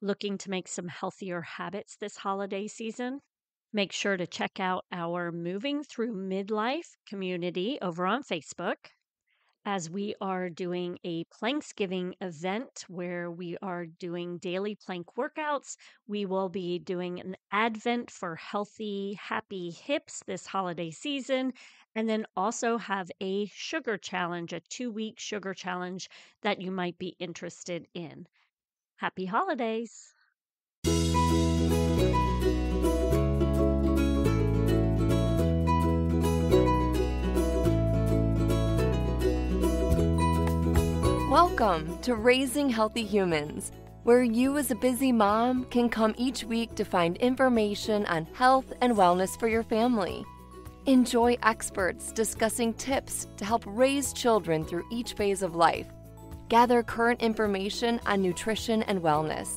Looking to make some healthier habits this holiday season? Make sure to check out our Moving Through Midlife community over on Facebook, as we are doing a Planksgiving event where we are doing daily plank workouts. We will be doing an advent for healthy, happy hips this holiday season, and then also have a sugar challenge, a 2-week sugar challenge that you might be interested in. Happy holidays! Welcome to Raising Healthy Humans, where you as a busy mom can come each week to find information on health and wellness for your family. Enjoy experts discussing tips to help raise children through each phase of life. Gather current information on nutrition and wellness.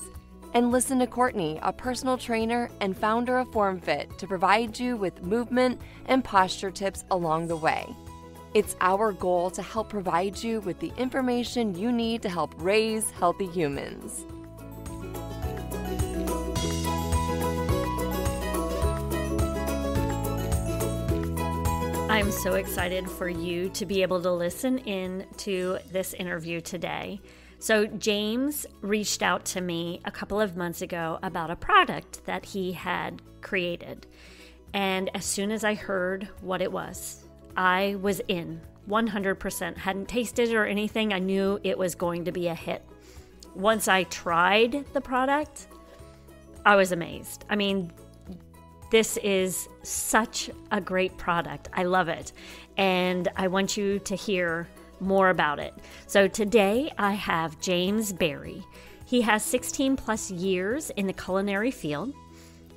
And listen to Courtney, a personal trainer and founder of FormFit, to provide you with movement and posture tips along the way. It's our goal to help provide you with the information you need to help raise healthy humans. I'm so excited for you to be able to listen in to this interview today. So James reached out to me a couple of months ago about a product that he had created. And as soon as I heard what it was, I was in 100%. Hadn't tasted it or anything. I knew it was going to be a hit. Once I tried the product, I was amazed. I mean, this is such a great product. I love it. And I want you to hear more about it. So today I have James Berry. He has 16 plus years in the culinary field.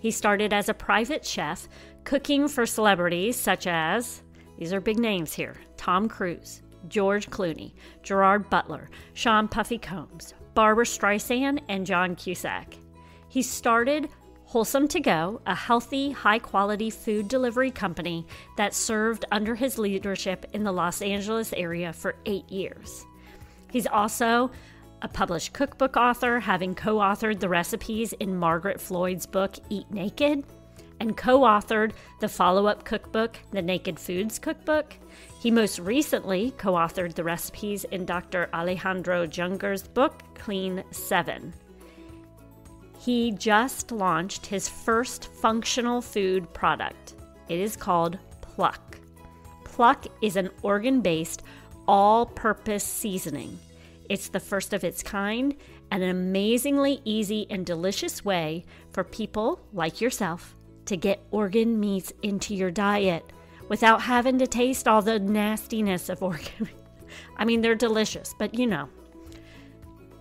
He started as a private chef, cooking for celebrities such as, these are big names here, Tom Cruise, George Clooney, Gerard Butler, Sean Puffy Combs, Barbra Streisand, and John Cusack. He started Wholesome To Go, a healthy, high-quality food delivery company that served under his leadership in the Los Angeles area for 8 years. He's also a published cookbook author, having co-authored the recipes in Margaret Floyd's book, Eat Naked, and co-authored the follow-up cookbook, the Naked Foods Cookbook. He most recently co-authored the recipes in Dr. Alejandro Junger's book, Clean 7. He just launched his first functional food product. It is called Pluck. Pluck is an organ-based, all-purpose seasoning. It's the first of its kind and an amazingly easy and delicious way for people like yourself to get organ meats into your diet without having to taste all the nastiness of organ. I mean, they're delicious, but you know.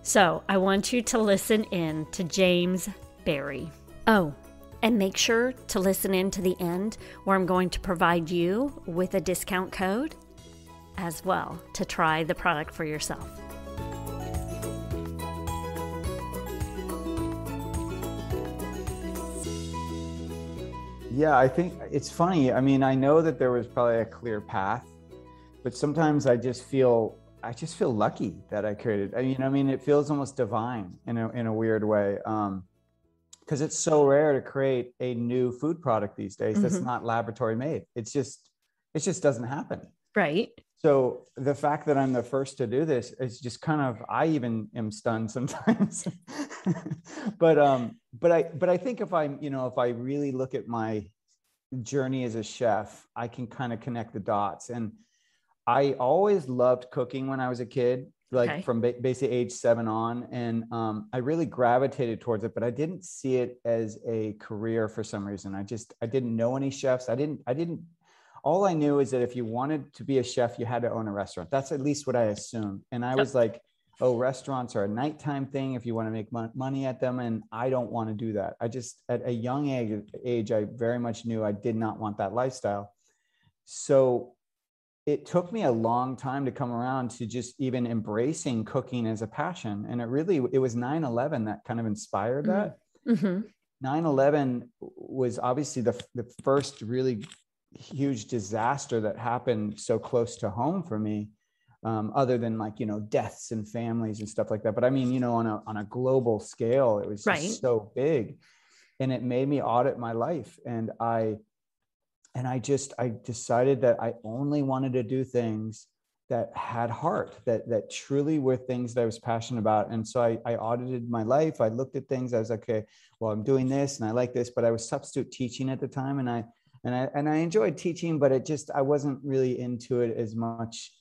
So I want you to listen in to James Berry. Oh, and make sure to listen in to the end, where I'm going to provide you with a discount code as well to try the product for yourself. Yeah, I think it's funny. I mean, I know that there was probably a clear path, but sometimes I just feel lucky that I created. I mean, it feels almost divine in a weird way, because it's so rare to create a new food product these days that's not laboratory made. It just doesn't happen. Right. So the fact that I'm the first to do this is just kind of, I even am stunned sometimes. but I think if I really look at my journey as a chef, I can kind of connect the dots. And I always loved cooking when I was a kid, from basically age 7 on. And I really gravitated towards it, but I didn't see it as a career for some reason. I didn't know any chefs. All I knew is that if you wanted to be a chef, you had to own a restaurant. That's at least what I assumed. And I was like, oh, restaurants are a nighttime thing if you want to make money at them. And I don't want to do that. At a young age, I very much knew I did not want that lifestyle. So it took me a long time to come around to just even embracing cooking as a passion. And it was 9/11 that kind of inspired that. Mm-hmm. 9/11 was obviously the first really huge disaster that happened so close to home for me. other than like, deaths and families and stuff like that. But I mean, on a global scale, it was just so big, and it made me audit my life. And I decided that I only wanted to do things that had heart, that truly were things that I was passionate about. And so I audited my life. I looked at things. I was like, okay, well, I'm doing this and I like this, but I was substitute teaching at the time. And I enjoyed teaching, but I wasn't really into it as much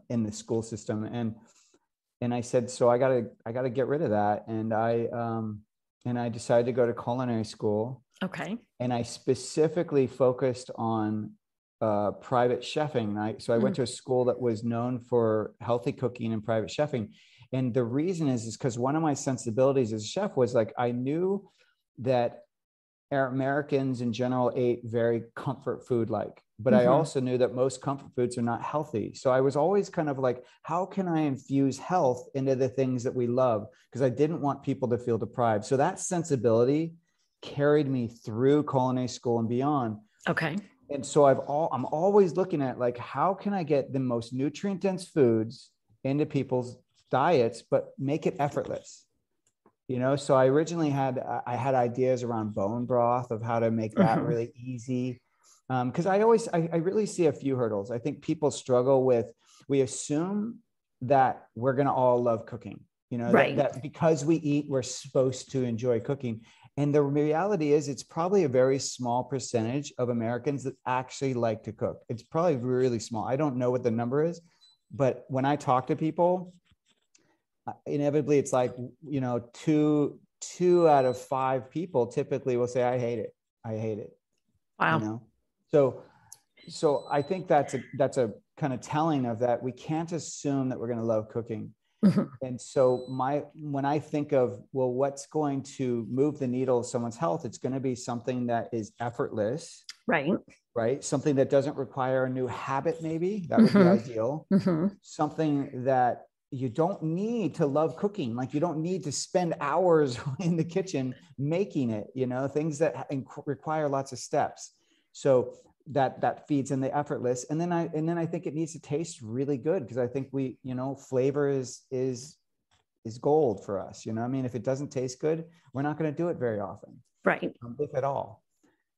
in the school system. And I said, so I gotta get rid of that. And I decided to go to culinary school. Okay. And I specifically focused on private chefing. So I went to a school that was known for healthy cooking and private chefing. And the reason is because one of my sensibilities as a chef was like, I knew that Americans in general ate very comfort food like, but I also knew that most comfort foods are not healthy. So I was always kind of like, how can I infuse health into the things that we love? Because I didn't want people to feel deprived. So that sensibility carried me through culinary school and beyond. Okay. And so I'm always looking at like, how can I get the most nutrient dense foods into people's diets, but make it effortless? So I originally had ideas around bone broth, of how to make that really easy. Because I really see a few hurdles. I think people struggle with, we assume that we're going to all love cooking, that because we eat, we're supposed to enjoy cooking. And the reality is it's probably a very small percentage of Americans that actually like to cook. It's probably really small. I don't know what the number is, but when I talk to people, inevitably it's like, 2 out of 5 people typically will say, I hate it. Wow. So I think that's a kind of telling of that. We can't assume that we're going to love cooking. And so when I think of, well, what's going to move the needle of someone's health, it's going to be something that is effortless, right? Something that doesn't require a new habit. Maybe that would be ideal. Something that you don't need to love cooking. Like you don't need to spend hours in the kitchen making it, things that require lots of steps. So that feeds in the effortless. And then I think it needs to taste really good, because I think flavor is gold for us. If it doesn't taste good, we're not going to do it very often. Right. If at all.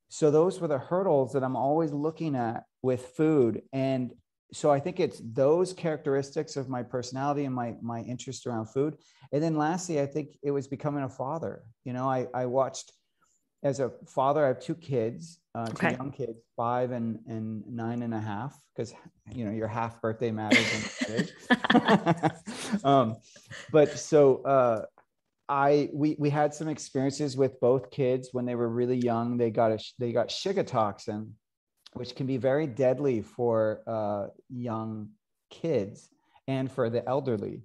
So those were the hurdles that I'm always looking at with food. And so I think it's those characteristics of my personality and my interest around food. And then lastly, I think it was becoming a father. I watched, as a father, I have 2 kids, 2 young kids, 5 and 9.5, because your half birthday matters in but so we had some experiences with both kids when they were really young. They got Shiga toxin, which can be very deadly for young kids and for the elderly.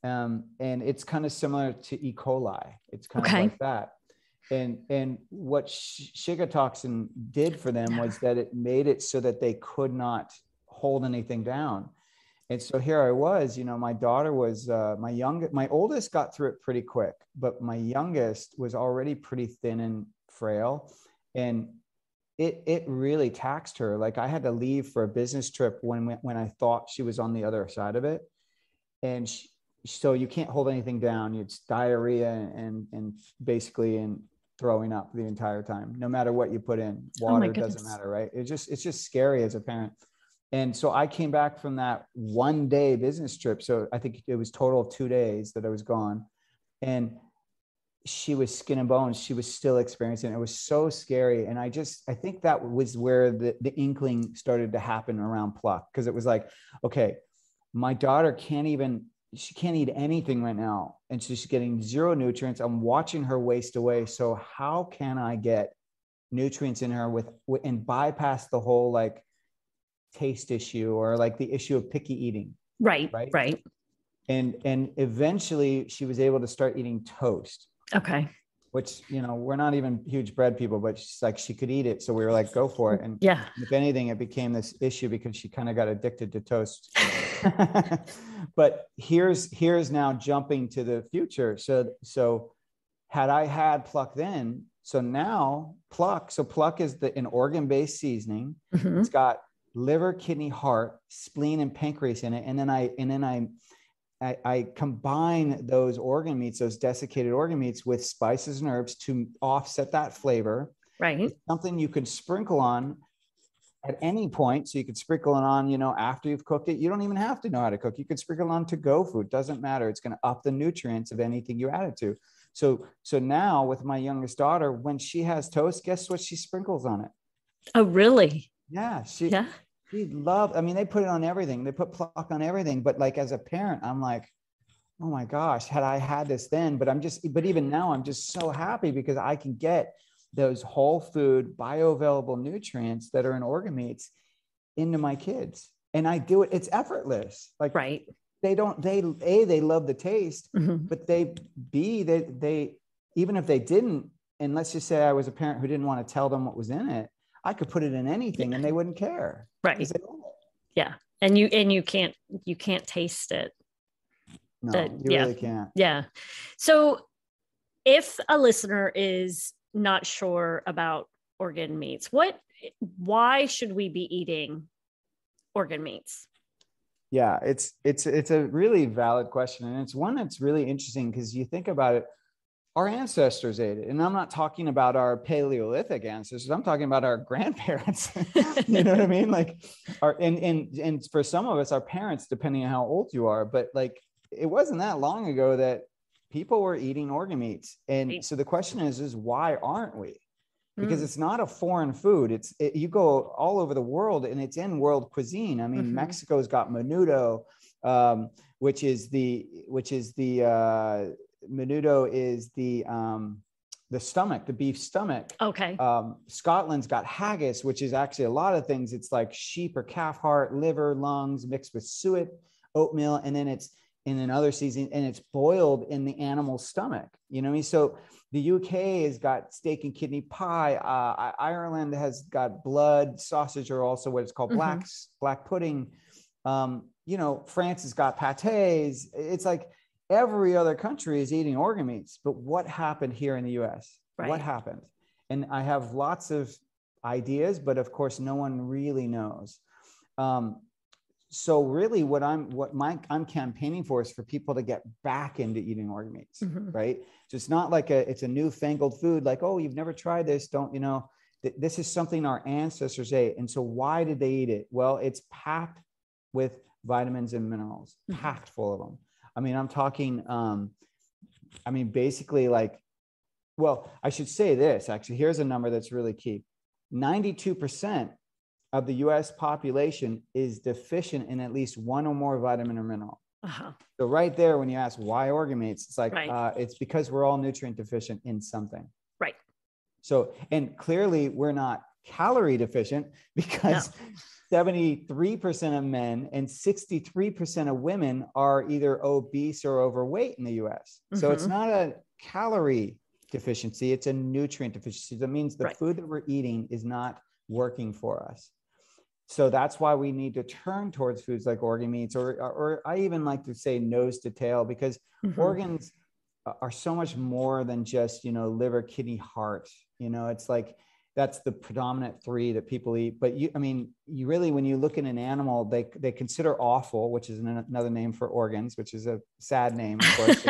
And it's kind of similar to E. coli. It's kind of like that. And what Shiga toxin did for them was that it made it so that they could not hold anything down. And so here I was, my daughter was, my oldest got through it pretty quick, but my youngest was already pretty thin and frail. And it really taxed her. Like I had to leave for a business trip when I thought she was on the other side of it. And so you can't hold anything down. It's diarrhea and basically throwing up the entire time, no matter what you put in. Water doesn't matter, right? It's just scary as a parent. And so I came back from that 1-day business trip. So I think it was total of 2 days that I was gone. And she was skin and bones. She was still experiencing it. It was so scary. And I think that was where the inkling started to happen around Pluck. Because it was like, okay, my daughter she can't eat anything right now. And she's getting 0 nutrients. I'm watching her waste away. So how can I get nutrients in her and bypass the whole like taste issue or like the issue of picky eating? Right. And eventually she was able to start eating toast. Okay. Which, we're not even huge bread people, but she's like, she could eat it. So we were like, go for it. And if anything, it became this issue because she kind of got addicted to toast. But here's now jumping to the future. So had I had Pluck then, so now Pluck is an organ-based seasoning. It's got liver, kidney, heart, spleen, and pancreas in it. And then I combine those organ meats, those desiccated organ meats, with spices and herbs to offset that flavor. Right. It's something you can sprinkle on at any point. So you could sprinkle it on, after you've cooked it. You don't even have to know how to cook. You could sprinkle on to-go food. Doesn't matter. It's going to up the nutrients of anything you add it to. So now with my youngest daughter, when she has toast, guess what she sprinkles on it? Oh, really? Yeah. She loved, they put it on everything. They put Pluck on everything. But like, as a parent, I'm like, oh my gosh, had I had this then, but even now I'm just so happy because I can get those whole food bioavailable nutrients that are in organ meats into my kids. And I do it. It's effortless. Like, right. They love the taste, but they even if they didn't, and let's just say I was a parent who didn't want to tell them what was in it, I could put it in anything and they wouldn't care. Right. Yeah. And you can't taste it. No, you really can't. Yeah. So if a listener is not sure about organ meats, why should we be eating organ meats? Yeah, it's a really valid question. And it's one that's really interesting because you think about it, our ancestors ate it. And I'm not talking about our Paleolithic ancestors. I'm talking about our grandparents. You know what I mean? Like and for some of us, our parents, depending on how old you are, but like, it wasn't that long ago that people were eating organ meats. And so the question is why aren't we? Because it's not a foreign food. You go all over the world and it's in world cuisine. I mean, Mexico's got menudo, which is the stomach, the beef stomach. Okay. Scotland's got haggis, which is actually a lot of things. It's like sheep or calf heart, liver, lungs mixed with suet, oatmeal, and then it's in another season and it's boiled in the animal's stomach. You know what I mean? So the UK has got steak and kidney pie. Ireland has got blood sausage, or also what it's called black pudding. France has got pâtés. It's like every other country is eating organ meats. But what happened here in the US? Right. What happened? And I have lots of ideas, but of course, no one really knows. So really what I'm campaigning for is for people to get back into eating organ meats, right? So it's not like it's a newfangled food, like, oh, you've never tried this. This is something our ancestors ate. And so why did they eat it? Well, it's packed with vitamins and minerals, packed full of them. I mean, I'm talking, basically like, well, I should say this, actually, here's a number that's really key. 92% of the US population is deficient in at least one or more vitamin or mineral. So right there, when you ask why organ meats, it's like, it's because we're all nutrient deficient in something. Right. So, and clearly we're not calorie deficient because 73% of men and 63% of women are either obese or overweight in the US. So it's not a calorie deficiency, it's a nutrient deficiency. That means the food that we're eating is not working for us. So that's why we need to turn towards foods like organ meats, or I even like to say nose to tail, because organs are so much more than just, liver, kidney, heart. It's like, that's the predominant three that people eat. But you really, when you look at an animal, they consider offal, which is another name for organs, which is a sad name, of course.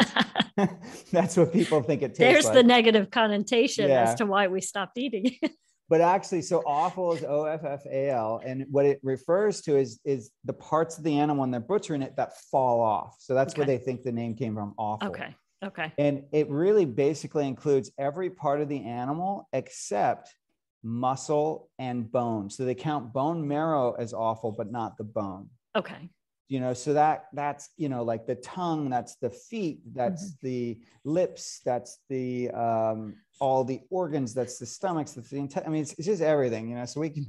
That's what people think it tastes like. There's the negative connotation as to why we stopped eating. But actually, so offal is OFFAL. And what it refers to is the parts of the animal when they're butchering it that fall off. So that's where they think the name came from, offal. Okay. And it really basically includes every part of the animal except muscle and bone. So they count bone marrow as offal, but not the bone. Okay. So that's, like the tongue, that's the feet, that's the lips, that's the, all the organs, that's the stomachs, that's the it's just everything, so we can,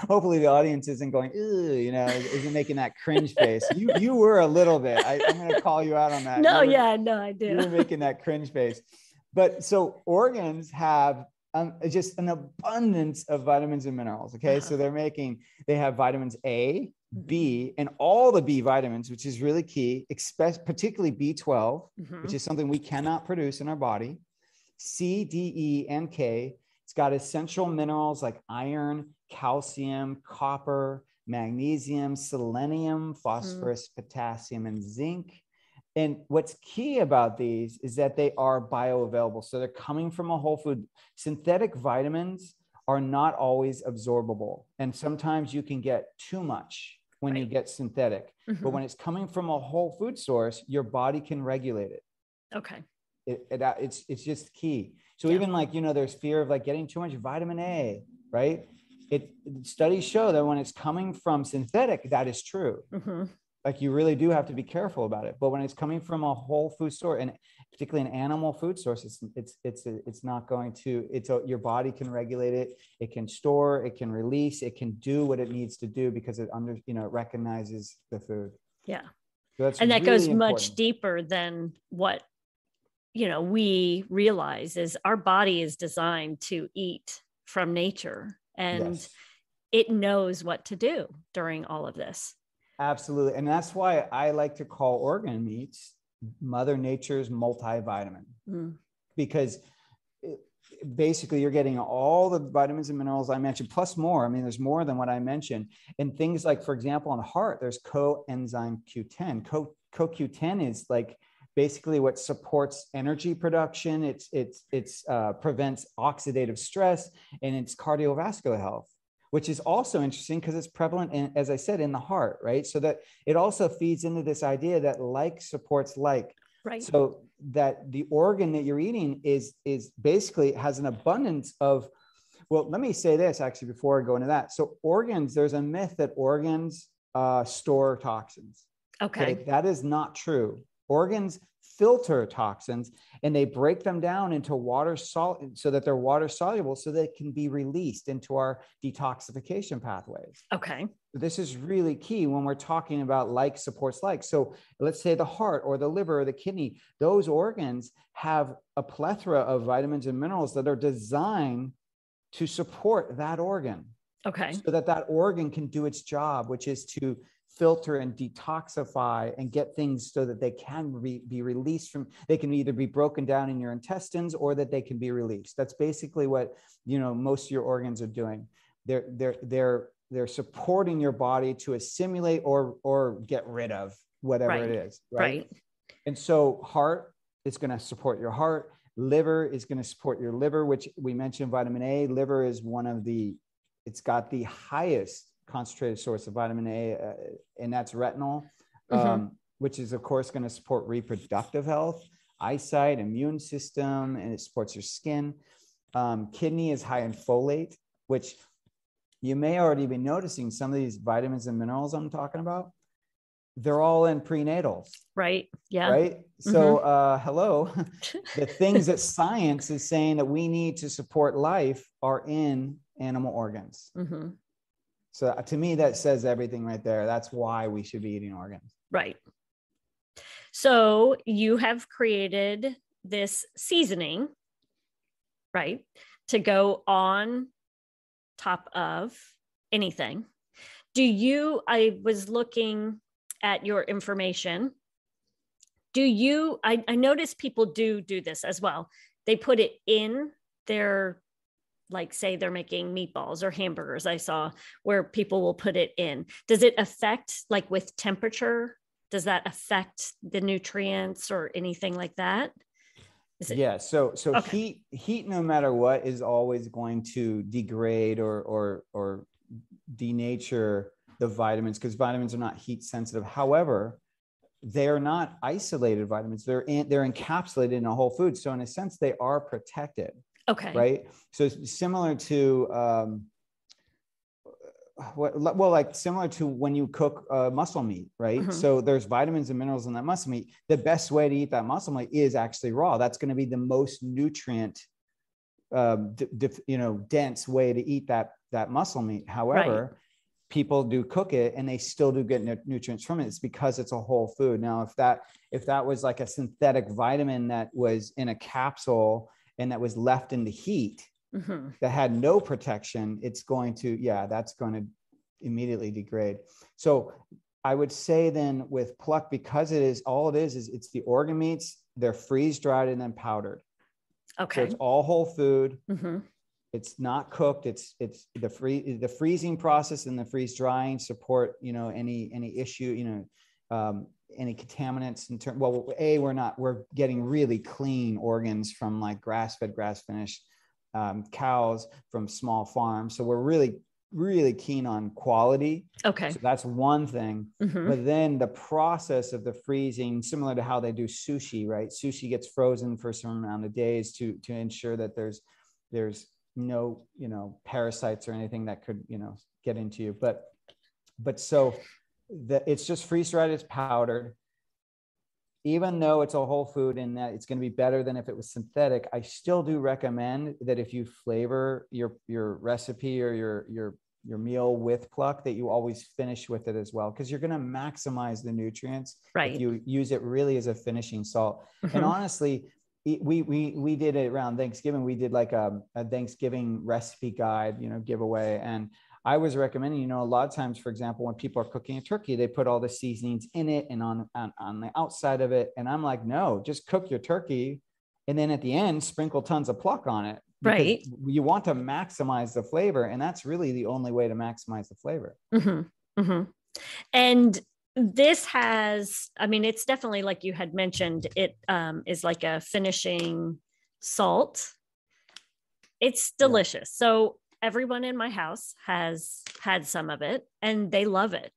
hopefully the audience isn't going, isn't making that cringe face. You were a little bit, I'm going to call you out on that. No, I do. You were making that cringe face. But so organs have just an abundance of vitamins and minerals. Okay. So they have vitamins A, B, and all the B vitamins, which is really key, particularly B12, which is something we cannot produce in our body, C, D, E, and K. It's It's got essential minerals like iron, calcium, copper, magnesium, selenium, phosphorus, potassium, and zinc. And what's key about these is that they are bioavailable. So they're coming from a whole food. Synthetic vitamins are not always absorbable. And sometimes you can get too much when you get synthetic. But when it's coming from a whole food source, your body can regulate it. Okay. It's just key. So even like, there's fear of like getting too much vitamin A, right? Studies show that when it's coming from synthetic, that is true. Like you really do have to be careful about it. But when it's coming from a whole food source, and particularly an animal food source, it's not going to, your body can regulate it. It can store, it can release, it can do what it needs to do because it it recognizes the food. Yeah. So that's and that really goes important. much deeper than what, we realize is our body is designed to eat from nature, and it knows what to do during all of this. Absolutely. And that's why I like to call organ meats Mother Nature's multivitamin, because basically you're getting all the vitamins and minerals I mentioned, plus more. I mean, there's more than what I mentioned. And things like, for example, on the heart, there's coenzyme Q10. CoQ10 is like basically what supports energy production. It's prevents oxidative stress, and it's cardiovascular health, which is also interesting because it's prevalent in, as I said, in the heart, right? So that it also feeds into this idea that like supports like. Right. So that the organ that you're eating is basically has an abundance of, well, let me say this actually before I go into that. So organs, there's a myth that organs store toxins. Okay. That is not true. Organs filter toxins and they break them down into water so that they're water soluble so they can be released into our detoxification pathways. Okay. This is really key when we're talking about like supports like. So let's say the heart or the liver or the kidney, those organs have a plethora of vitamins and minerals that are designed to support that organ. Okay. So that organ can do its job, which is to filter and detoxify and get things so that they can be released from, they can either be broken down in your intestines or that they can be released. That's basically what, most of your organs are doing. They're supporting your body to assimilate or get rid of whatever it is. Right. And so heart is going to support your heart. Liver is going to support your liver, which we mentioned vitamin A. Liver is it's got the highest concentrated source of vitamin A, and that's retinol, which is of course going to support reproductive health, eyesight, immune system, and it supports your skin. Kidney is high in folate, which you may already be noticing some of these vitamins and minerals I'm talking about. They're all in prenatals. Right. Yeah. Right. So, hello, the things that science is saying that we need to support life are in animal organs. So to me, that says everything right there. That's why we should be eating organs. Right. So you have created this seasoning, right, to go on top of anything. I was looking at your information. I notice people do this as well. They put it in their, like say they're making meatballs or hamburgers, I saw where people will put it in. Does it affect, like with temperature, does that affect the nutrients or anything like that? Yeah. So okay. heat, no matter what, is always going to degrade or denature the vitamins, because vitamins are not heat sensitive. However, they are not isolated vitamins. They're encapsulated in a whole food. So in a sense, they are protected. Okay. Right. So it's similar to similar to when you cook muscle meat, right? So there's vitamins and minerals in that muscle meat. The best way to eat that muscle meat is actually raw. That's going to be the most nutrient, dense way to eat that muscle meat. However, people do cook it and they still do get nutrients from it. It's because it's a whole food. Now, if that was like a synthetic vitamin that was in a capsule and that was left in the heat, that had no protection, that's going to immediately degrade. So I would say then with Pluck, because it's the organ meats, they're freeze dried and then powdered. Okay. So it's all whole food. It's not cooked. It's the freezing process and the freeze drying support, any issue, any contaminants in terms. Well, we're getting really clean organs from like grass-fed, grass-finished cows from small farms. So we're really, really keen on quality. Okay. So that's one thing. But then the process of the freezing, similar to how they do sushi, right? Sushi gets frozen for a certain amount of days to ensure that there's no, parasites or anything that could, get into you. But so it's just freeze dried, it's powdered. Even though it's a whole food and that it's going to be better than if it was synthetic, I still do recommend that if you flavor your recipe or your meal with Pluck, that you always finish with it as well, because you're going to maximize the nutrients. Right. If you use it really as a finishing salt. And honestly, we did it around Thanksgiving. We did like a Thanksgiving recipe guide, giveaway. And I was recommending, a lot of times, for example, when people are cooking a turkey, they put all the seasonings in it and on the outside of it. And I'm like, no, just cook your turkey. And then at the end, sprinkle tons of Pluck on it. Right. You want to maximize the flavor. And that's really the only way to maximize the flavor. And this has, it's definitely, like you had mentioned, it is like a finishing salt. It's delicious. Yeah. So everyone in my house has had some of it and they love it.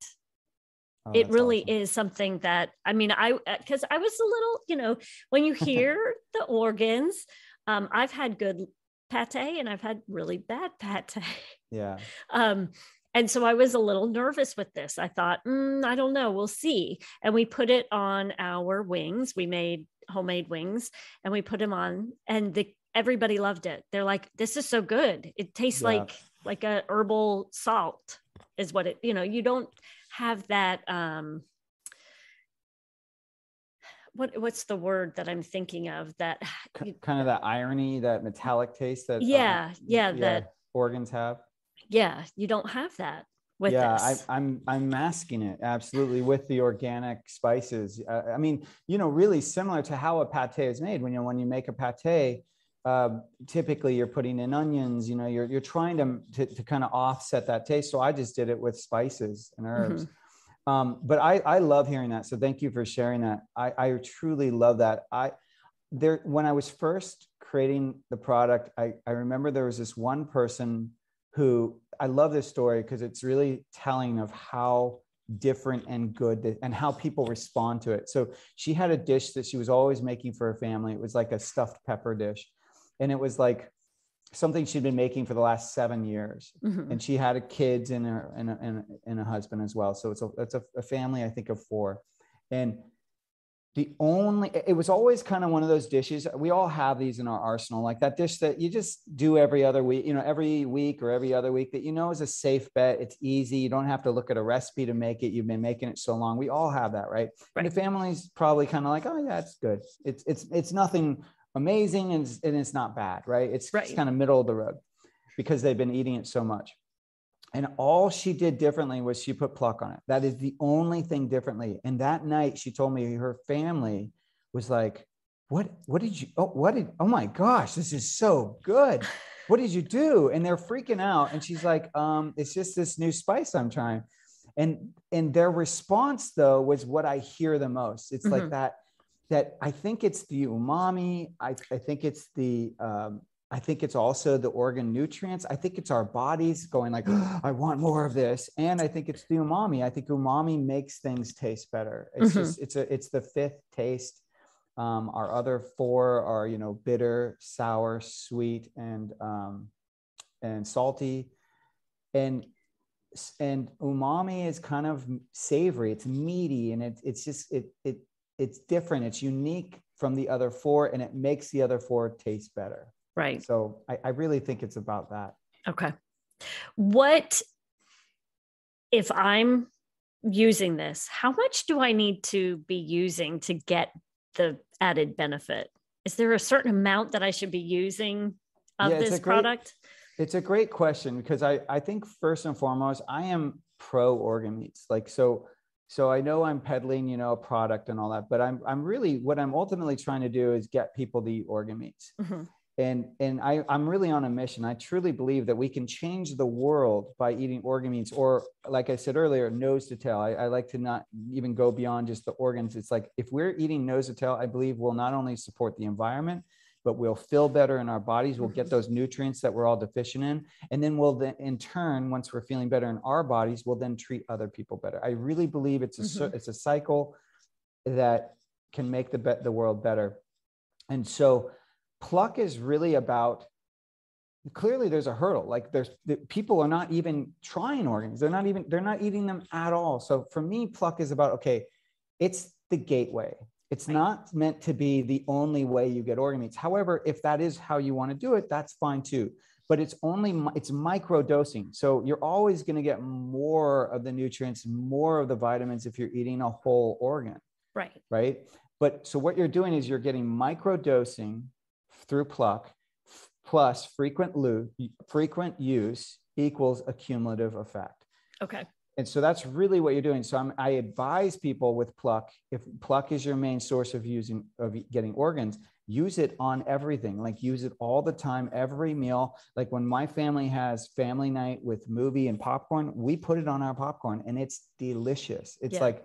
Oh, it really awesome. Is something that, because I was a little, when you hear the organs, I've had good pate and I've had really bad pate. Yeah. And so I was a little nervous with this. I thought, I don't know, we'll see. And we put it on our wings. We made homemade wings and we put them on, and everybody loved it. They're like, this is so good. It tastes like a herbal salt is what it, you don't have that, what's the word that I'm thinking of, that kind of that irony, that metallic taste that that organs have. Yeah, you don't have that with this. I'm masking it absolutely with the organic spices. Really similar to how a pate is made. When you make a pate, typically you're putting in onions. You're trying to kind of offset that taste. So I just did it with spices and herbs. But I love hearing that. So thank you for sharing that. I truly love that. When I was first creating the product, I remember there was this one person who, I love this story because it's really telling of how different and good and how people respond to it. So she had a dish that she was always making for her family. It was like a stuffed pepper dish. And it was like something she'd been making for the last 7 years. And she had kids and a husband as well. So it's a family, I think, of 4. And it was always kind of one of those dishes. We all have these in our arsenal, like that dish that you just do every other week, every week or every other week, that is a safe bet. It's easy. You don't have to look at a recipe to make it. You've been making it so long. We all have that, right? And the family's probably kind of like, oh yeah, it's good. It's nothing amazing and it's not bad, right? It's kind of middle of the road because they've been eating it so much. And all she did differently was she put Pluck on it. That is the only thing differently. And that night she told me her family was like, oh my gosh, this is so good. What did you do? And they're freaking out. And she's like, it's just this new spice I'm trying. And their response though, was what I hear the most. It's like that I think it's the umami. I think it's I think it's also the organ nutrients. I think it's our bodies going like, oh, I want more of this. And I think it's the umami. I think umami makes things taste better. It's it's the 5th taste. Our other 4 are, bitter, sour, sweet, and salty. And umami is kind of savory. It's meaty, and it's different. It's unique from the other 4, and it makes the other 4 taste better. Right. So I really think it's about that. Okay. What, if I'm using this, how much do I need to be using to get the added benefit? Is there a certain amount that I should be using of this product? It's a great question, because I think first and foremost, I am pro organ meats. So I know I'm peddling, a product and all that, but I'm really, what I'm ultimately trying to do is get people to eat organ meats. I'm really on a mission. I truly believe that we can change the world by eating organ meats, or like I said earlier, nose to tail. I like to not even go beyond just the organs. It's like, if we're eating nose to tail, I believe we'll not only support the environment, but we'll feel better in our bodies. We'll get those nutrients that we're all deficient in. And then in turn, once we're feeling better in our bodies, we'll then treat other people better. I really believe it's a cycle that can make the world better. And so Pluck is really about, clearly there's a hurdle. Like people are not even trying organs. They're not eating them at all. So for me, Pluck is about, okay, it's the gateway. It's not meant to be the only way you get organ meats. However, if that is how you want to do it, that's fine too. But it's micro dosing. So you're always going to get more of the nutrients, more of the vitamins if you're eating a whole organ. Right. But so what you're doing is you're getting micro dosing through Pluck, plus frequent use equals a cumulative effect. Okay. And so that's really what you're doing. So I advise people with Pluck, if Pluck is your main source of getting organs, use it on everything. Like, use it all the time, every meal. Like when my family has family night with movie and popcorn, we put it on our popcorn and it's delicious. It's like,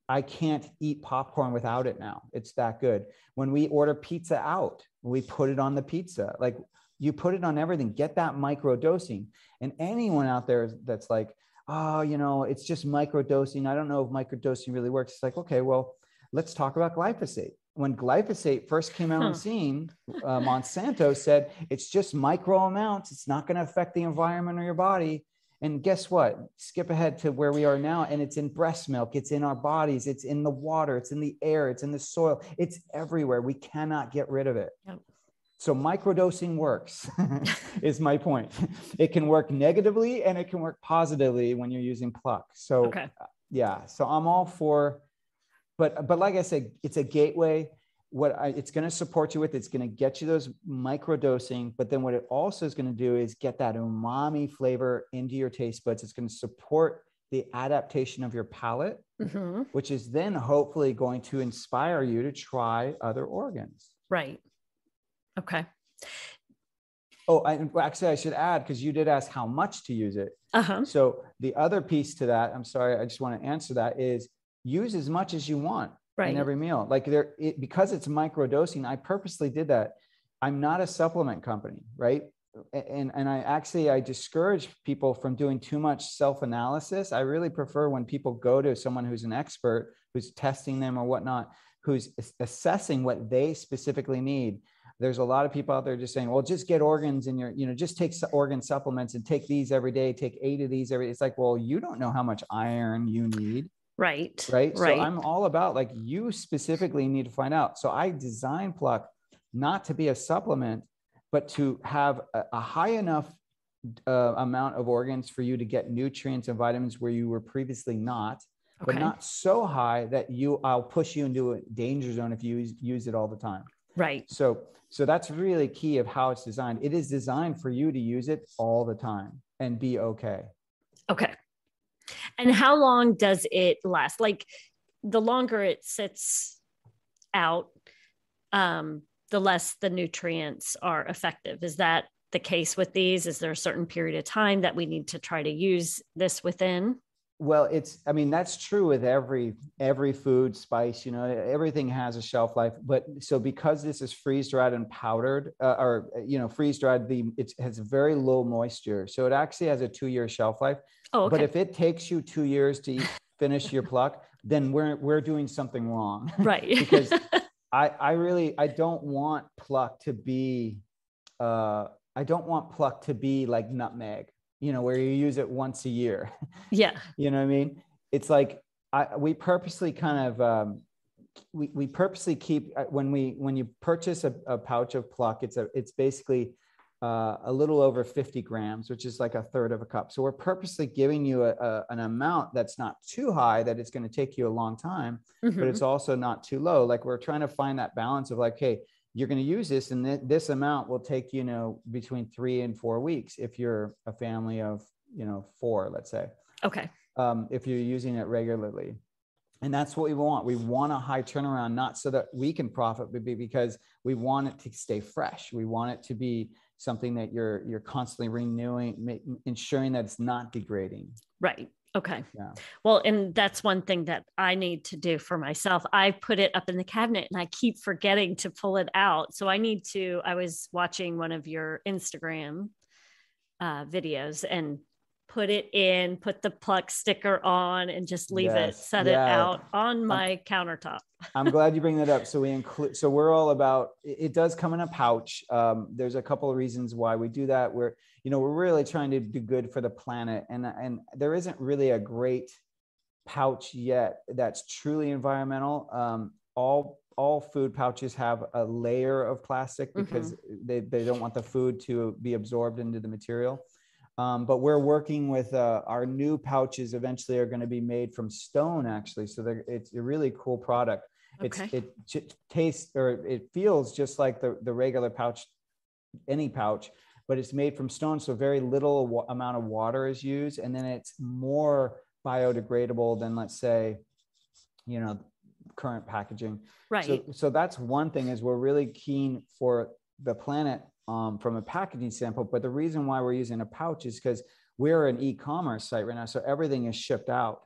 I can't eat popcorn without it now. It's that good. When we order pizza out, we put it on the pizza. Like, you put it on everything. Get that micro dosing. And anyone out there that's like, oh, it's just micro dosing, I don't know if micro dosing really works. It's like, okay, well, let's talk about glyphosate. When glyphosate first came out on scene, Monsanto said it's just micro amounts. It's not going to affect the environment or your body. And guess what? Skip ahead to where we are now. And it's in breast milk. It's in our bodies. It's in the water. It's in the air. It's in the soil. It's everywhere. We cannot get rid of it. Yep. So microdosing works is my point. It can work negatively and it can work positively when you're using Pluck. So so I'm all for, but like I said, it's a gateway. It's going to support you with, it's going to get you those microdosing, but then what it also is going to do is get that umami flavor into your taste buds. It's going to support the adaptation of your palate, which is then hopefully going to inspire you to try other organs. Right. Okay. Oh, actually, I should add, because you did ask how much to use it. So the other piece to that, I'm sorry, I just want to answer that, is use as much as you want in every meal. Like because it's micro dosing, I purposely did that. I'm not a supplement company, right? And I discourage people from doing too much self-analysis. I really prefer when people go to someone who's an expert, who's testing them or whatnot, who's assessing what they specifically need. There's a lot of people out there just saying, well, just get organs in your, just take organ supplements and take these every day, take 8 of these every day. It's like, well, you don't know how much iron you need. Right. So I'm all about, like, you specifically need to find out. So I designed Pluck not to be a supplement, but to have a high enough amount of organs for you to get nutrients and vitamins where you were previously not, but not so high that I'll push you into a danger zone if you use it all the time. Right. So that's really key of how it's designed. It is designed for you to use it all the time and be okay. Okay. And how long does it last? Like, the longer it sits out, the less the nutrients are effective. Is that the case with these? Is there a certain period of time that we need to try to use this within? Well, that's true with every food, spice, everything has a shelf life. But so because this is freeze dried and powdered, freeze dried, it has very low moisture. So it actually has a 2-year shelf life. Oh, okay. But if it takes you 2 years to finish your Pluck, then we're doing something wrong. Right. Because I don't want Pluck to be, like nutmeg, where you use it once a year. Yeah. You know what I mean? It's like, we purposely kind of, we purposely keep, when you purchase a pouch of Pluck, it's basically a little over 50 grams, which is like a third of a cup. So we're purposely giving you an amount that's not too high, that it's going to take you a long time, but it's also not too low. Like, we're trying to find that balance of like, hey, you're going to use this, and this amount will take, between 3 and 4 weeks if you're a family of, 4, let's say. Okay. If you're using it regularly. And that's what we want. We want a high turnaround, not so that we can profit, but because we want it to stay fresh. We want it to be something that you're constantly renewing, ensuring that it's not degrading. Right. Okay. Yeah. Well, and that's one thing that I need to do for myself. I put it up in the cabinet and I keep forgetting to pull it out. So I was watching one of your Instagram videos and put the Pluck sticker on and just leave it, set it out on my countertop. I'm glad you bring that up. So we're all about, it does come in a pouch. There's a couple of reasons why we do that. We're really trying to do good for the planet. And there isn't really a great pouch yet that's truly environmental. All food pouches have a layer of plastic because they don't want the food to be absorbed into the material. But we're working with our new pouches eventually are going to be made from stone, actually. So it's a really cool product. Okay. It tastes, or it feels just like the regular pouch, any pouch, but it's made from stone. So very little amount of water is used. And then it's more biodegradable than, let's say, current packaging. Right. So that's one thing, is we're really keen for the planet from a packaging standpoint. But the reason why we're using a pouch is because we're an e-commerce site right now. So everything is shipped out.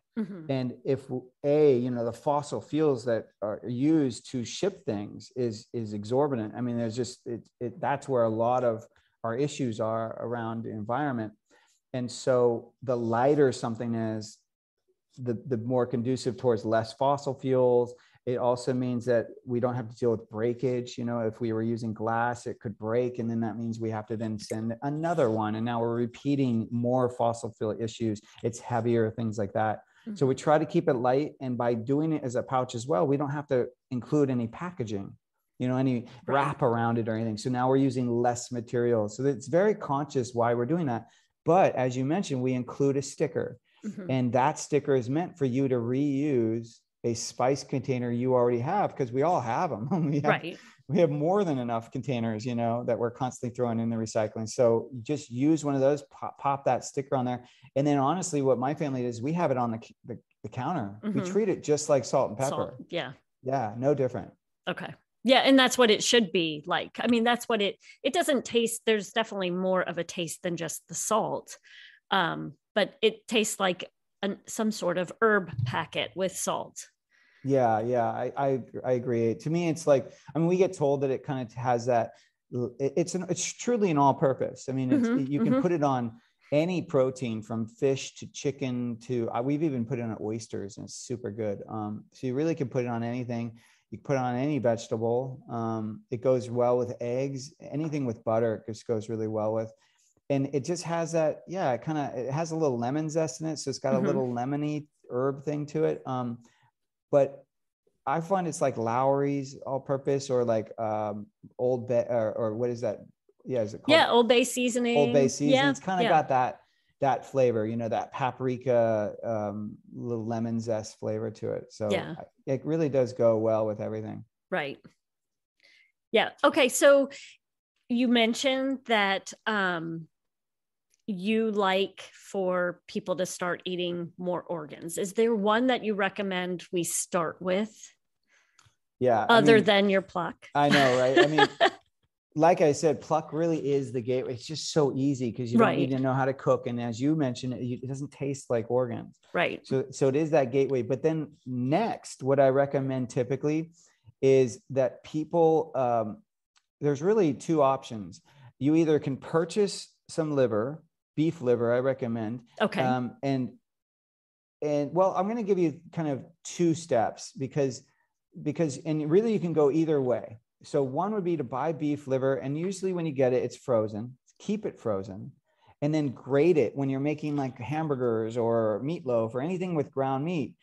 And if the fossil fuels that are used to ship things is exorbitant. I mean, there's just, that's where a lot of our issues are around the environment. And so the lighter something is, the more conducive towards less fossil fuels. It also means that we don't have to deal with breakage. If we were using glass, it could break. And then that means we have to then send another one. And now we're repeating more fossil fuel issues. It's heavier, things like that. So we try to keep it light. And by doing it as a pouch as well, we don't have to include any packaging, any wrap around it or anything. So now we're using less material. So it's very conscious why we're doing that. But as you mentioned, we include a sticker. And that sticker is meant for you to reuse a spice container you already have, because we all have them. We have more than enough containers, that we're constantly throwing in the recycling. So just use one of those, pop that sticker on there. And then honestly, what my family does, we have it on the counter. We treat it just like salt and pepper. Yeah. Yeah. No different. Okay. Yeah. And that's what it should be like. I mean, that's what it doesn't taste. There's definitely more of a taste than just the salt. But it tastes like some sort of herb packet with salt. Yeah. I agree. To me, it's like, we get told that it kind of has that, it's truly an all purpose. I mean, you can put it on any protein, from fish to chicken to, we've even put it on oysters, and it's super good. So you really can put it on anything. You can put it on any vegetable. It goes well with eggs, anything with butter, it just goes really well with. And it just has that, it has a little lemon zest in it. So it's got a little lemony herb thing to it. But I find it's like Lowry's all purpose, or like Old Bay, or what is that? Yeah, is it called? Yeah, Old Bay seasoning. Old Bay seasoning. Yeah, it's kind of got that flavor, that paprika, little lemon zest flavor to it. So it really does go well with everything. Right. Yeah. Okay. So you mentioned that you like for people to start eating more organs. Is there one that you recommend we start with? Yeah. Other than your Pluck? I know, right? Like I said, Pluck really is the gateway. It's just so easy because you don't need to know how to cook. And as you mentioned, it doesn't taste like organs. Right. So it is that gateway. But then next, what I recommend typically is that people, there's really two options. You either can purchase some liver, beef liver, I recommend. Okay. And well, I'm going to give you kind of two steps because really you can go either way. So one would be to buy beef liver, and usually when you get it, it's frozen. Keep it frozen, and then grate it when you're making like hamburgers or meatloaf or anything with ground meat.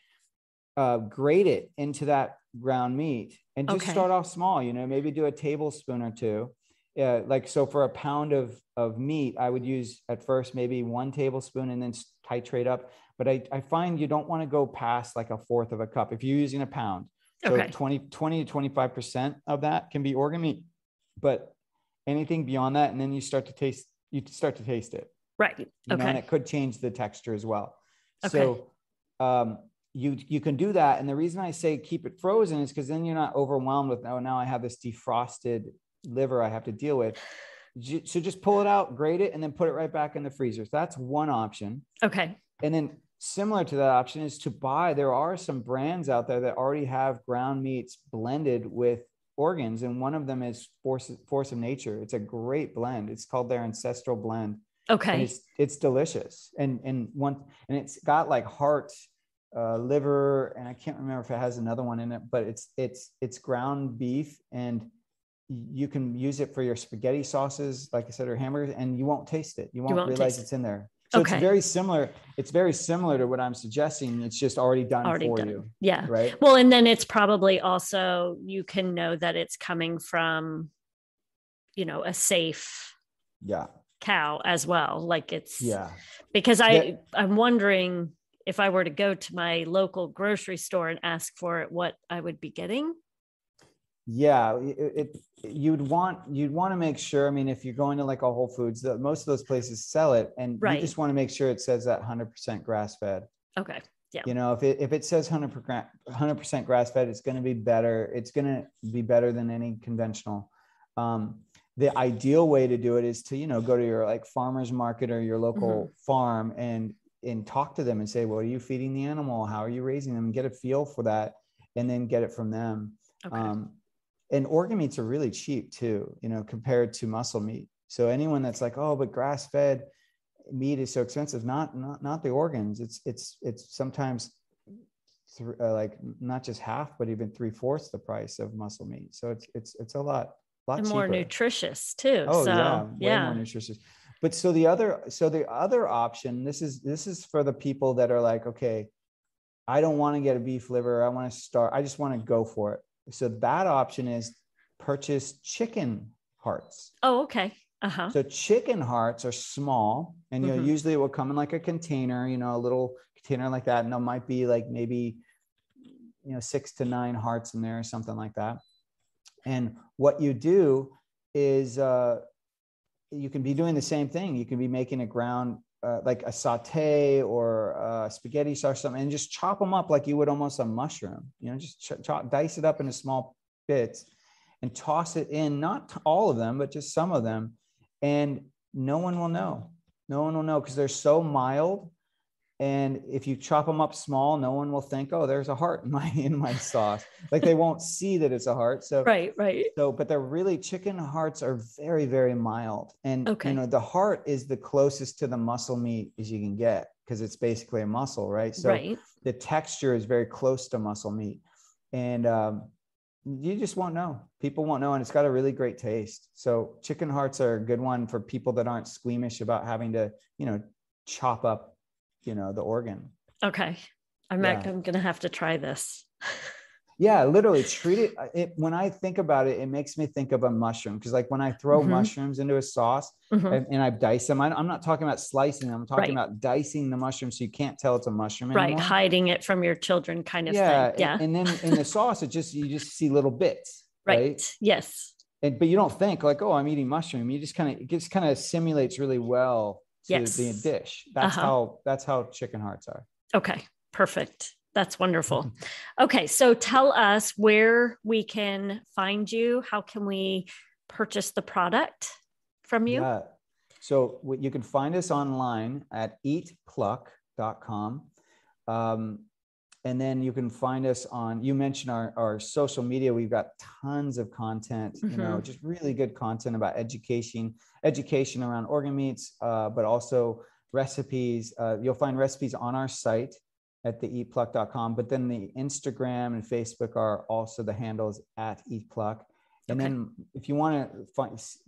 Grate it into that ground meat, and just start off small. Maybe do a tablespoon or two. So for a pound of meat, I would use at first maybe 1 tablespoon, and then titrate up. But I find you don't want to go past like 1/4 of a cup if you're using a pound. So 20 to 25% of that can be organ meat, but anything beyond that, and then you start to taste it. Right. And it could change the texture as well. Okay. So you can do that. And the reason I say keep it frozen is because then you're not overwhelmed with, oh, now I have this defrosted liver I have to deal with. So just pull it out, grate it, and then put it right back in the freezer. So that's one option. Okay. And then similar to that option is to buy, there are some brands out there that already have ground meats blended with organs. And one of them is Force of Nature. It's a great blend. It's called their Ancestral Blend. Okay. And it's delicious. And it's got like heart, liver, and I can't remember if it has another one in it, but it's ground beef, and you can use it for your spaghetti sauces, like I said, or hamburgers, and you won't taste it. You won't realize it's in there. So okay. It's very similar to what I'm suggesting. It's just already done for you. Yeah. Right. Well, and then it's probably also, you can know that it's coming from, a safe cow as well. Like it's, because I'm wondering if I were to go to my local grocery store and ask for it, what I would be getting. Yeah, you'd want to make sure. I mean, if you're going to like a Whole Foods, most of those places sell it, and you just want to make sure it says that 100% grass fed. Okay. Yeah. If it says 100% grass fed, it's going to be better. It's going to be better than any conventional. The ideal way to do it is to go to your like farmer's market or your local farm and talk to them and say, well, are you feeding the animal? How are you raising them? And get a feel for that, and then get it from them. Okay. And organ meats are really cheap too, compared to muscle meat. So anyone that's like, oh, but grass-fed meat is so expensive, not the organs. It's sometimes like not just half, but even 3/4 the price of muscle meat. So it's a lot and cheaper. More nutritious too. Oh, so, way more nutritious. But so the other option, this is for the people that are like, okay, I don't want to get a beef liver. I just want to go for it. So that option is purchase chicken hearts. Oh, okay. Uh-huh. So chicken hearts are small, and usually it will come in like a container, a little container like that. And there might be like maybe 6 to 9 hearts in there or something like that. And what you do is you can be doing the same thing. You can be making a ground like a saute or a spaghetti sauce or something, and just chop them up like you would almost a mushroom. Just dice it up into small bits and toss it in, not all of them, but just some of them. And no one will know. No one will know because they're so mild. And if you chop them up small, no one will think, oh, there's a heart in my sauce. Like they won't see that it's a heart. So right. So, but they're really, chicken hearts are very, very mild. And the heart is the closest to the muscle meat as you can get, because it's basically a muscle, right? So the texture is very close to muscle meat, and you just won't know. People won't know, and it's got a really great taste. So chicken hearts are a good one for people that aren't squeamish about having to, chop up the organ. Okay. I'm going to have to try this. Yeah, literally treat it. When I think about it, it makes me think of a mushroom. Because like when I throw mushrooms into a sauce and I dice them, I'm not talking about slicing them. I'm talking about dicing the mushroom so you can't tell it's a mushroom anymore. Right, hiding it from your children kind of thing. Yeah. And then in the sauce, you just see little bits. Right. Yes. But you don't think like, oh, I'm eating mushroom. It just kind of simulates really well to the dish. That's how chicken hearts are. Okay, perfect. That's wonderful. Okay, so tell us where we can find you. How can we purchase the product from you? Yeah. So you can find us online at eatpluck.com. And then you can find us on, you mentioned our social media. We've got tons of content, just really good content about education around organ meats, but also recipes. You'll find recipes on our site at the eatpluck.com, but then the Instagram and Facebook are also the handles at eatpluck. And then if you want to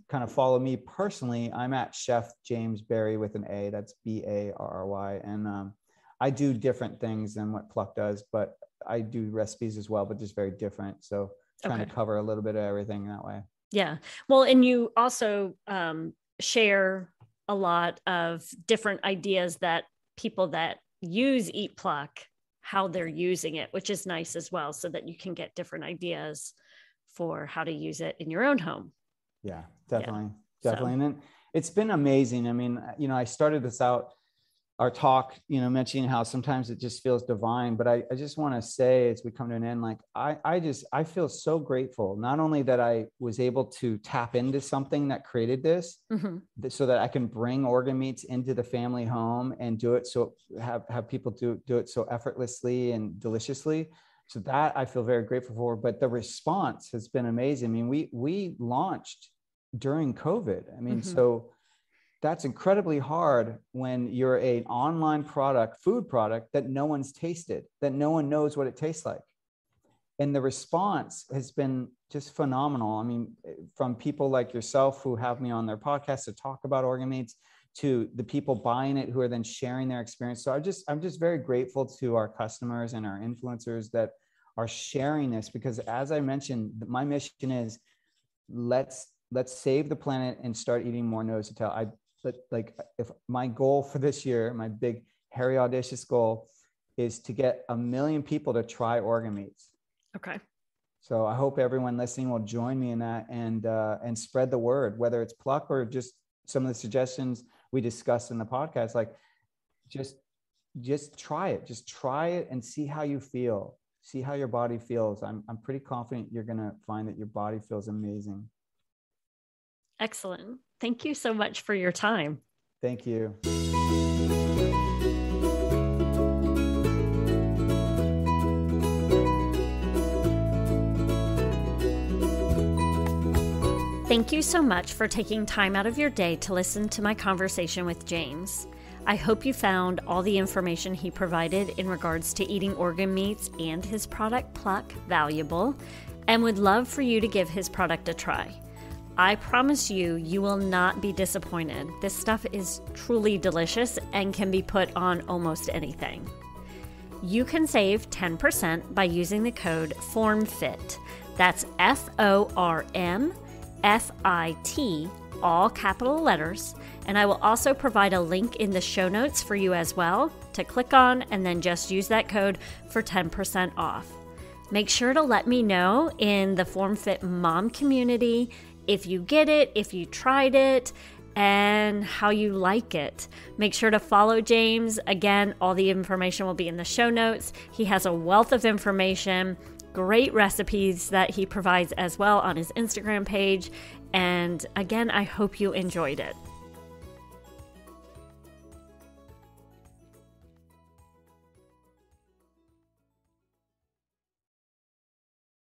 kind of follow me personally, I'm at Chef James Barry with an A, that's Barry. And I do different things than what Pluck does, but I do recipes as well, but just very different. So trying to cover a little bit of everything that way. Yeah. Well, and you also share a lot of different ideas that people that use Eat Pluck, how they're using it, which is nice as well, so that you can get different ideas for how to use it in your own home. Yeah, definitely. So. And then it's been amazing. I mean, I started this out our talk, mentioning how sometimes it just feels divine. But I just want to say, as we come to an end, like I feel so grateful, not only that I was able to tap into something that created this, so that I can bring organ meats into the family home and do it, so have people do it so effortlessly and deliciously. So that I feel very grateful for. But the response has been amazing. I mean, we launched during COVID. I mean, so that's incredibly hard when you're an online food product that no one's tasted, that no one knows what it tastes like. And the response has been just phenomenal. I mean, from people like yourself who have me on their podcast to talk about organ meats, to the people buying it who are then sharing their experience. So I'm just very grateful to our customers and our influencers that are sharing this, because as I mentioned, my mission is let's save the planet and start eating more nose to tail. But like, if my goal for this year, my big, hairy, audacious goal is to get 1 million people to try organ meats. Okay. So I hope everyone listening will join me in that and spread the word, whether it's Pluck or just some of the suggestions we discussed in the podcast. Like, just try it. Just try it and see how you feel. See how your body feels. I'm pretty confident you're going to find that your body feels amazing. Excellent. Thank you so much for your time. Thank you. Thank you so much for taking time out of your day to listen to my conversation with James. I hope you found all the information he provided in regards to eating organ meats and his product Pluck valuable, and would love for you to give his product a try. I promise you, you will not be disappointed. This stuff is truly delicious and can be put on almost anything. You can save 10% by using the code FORMFIT. That's FORMFIT, all capital letters. And I will also provide a link in the show notes for you as well to click on, and then just use that code for 10% off. Make sure to let me know in the FormFit Mom community if you get it, if you tried it, and how you like it. Make sure to follow James. Again, all the information will be in the show notes. He has a wealth of information, great recipes that he provides as well on his Instagram page. And again, I hope you enjoyed it.